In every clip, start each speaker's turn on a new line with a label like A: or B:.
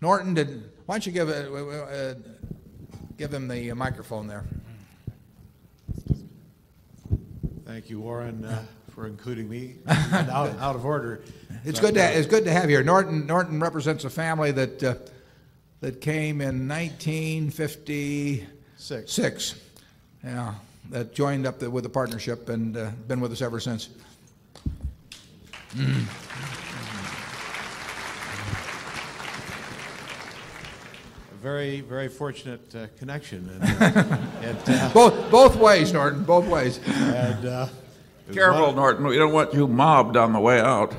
A: Norton, why don't you give him the microphone there?
B: Thank you, Warren, for including me. out of order.
A: It's good to have you here. Norton represents a family that came in 1956. Yeah, that joined up with the partnership and been with us ever since.
B: A very, very fortunate connection.
A: Both ways, Norton, both ways.
B: And,
C: careful, Norton. We don't want you mobbed on the way out.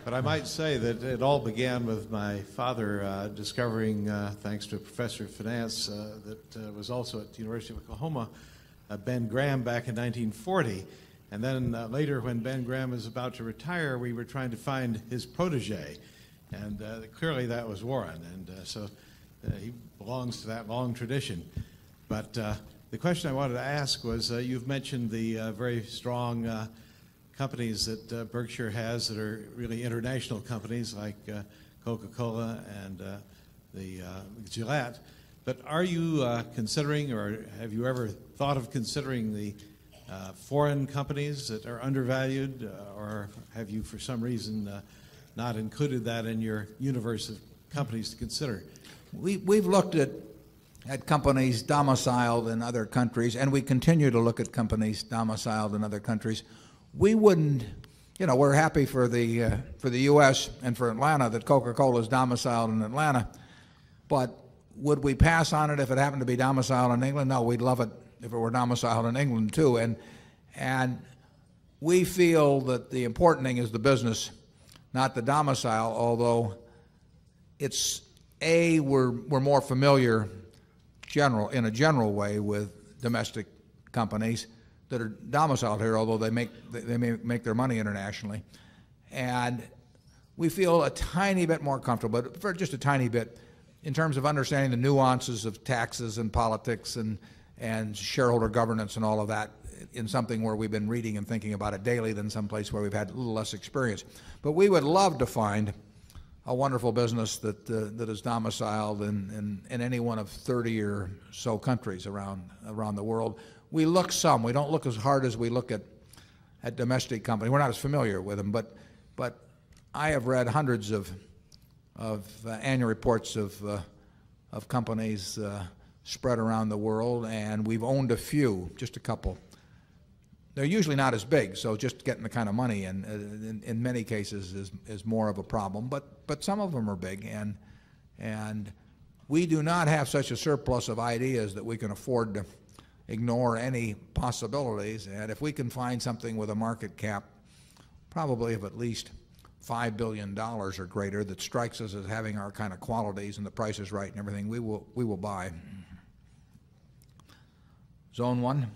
B: But I might say that it all began with my father discovering, thanks to a professor of finance that was also at the University of Oklahoma, Ben Graham back in 1940. And then later, when Ben Graham was about to retire, we were trying to find his protege. And clearly that was Warren. And so he belongs to that long tradition. But the question I wanted to ask was, you've mentioned the very strong companies that Berkshire has that are really international companies like Coca-Cola and the Gillette. But are you considering, or have you ever thought of considering the foreign companies that are undervalued, or have you for some reason not included that in your universe of companies to consider?
A: We've looked at companies domiciled in other countries, and we continue to look at companies domiciled in other countries. We wouldn't, we're happy for the U.S. and for Atlanta that Coca-Cola is domiciled in Atlanta, but would we pass on it if it happened to be domiciled in England? No, we'd love it if it were domiciled in England too. And we feel that the important thing is the business, not the domicile, although we're more familiar in a general way with domestic companies that are domiciled here, although they may make their money internationally. And we feel a tiny bit more comfortable, but for just a tiny bit, in terms of understanding the nuances of taxes and politics and shareholder governance and all of that, in something where we've been reading and thinking about it daily than someplace where we've had a little less experience. But we would love to find a wonderful business that is domiciled in any one of 30 or so countries around the world. We look some. We don't look as hard as we look at domestic companies. We're not as familiar with them, but I have read hundreds of annual reports of companies spread around the world, and we've owned a few, just a couple. They're usually not as big, so just getting the kind of money in many cases is more of a problem. But some of them are big, and we do not have such a surplus of ideas that we can afford to ignore any possibilities. And if we can find something with a market cap, probably of at least $5 billion or greater, that strikes us as having our kind of qualities and the price is right and everything, we will buy. Zone 1.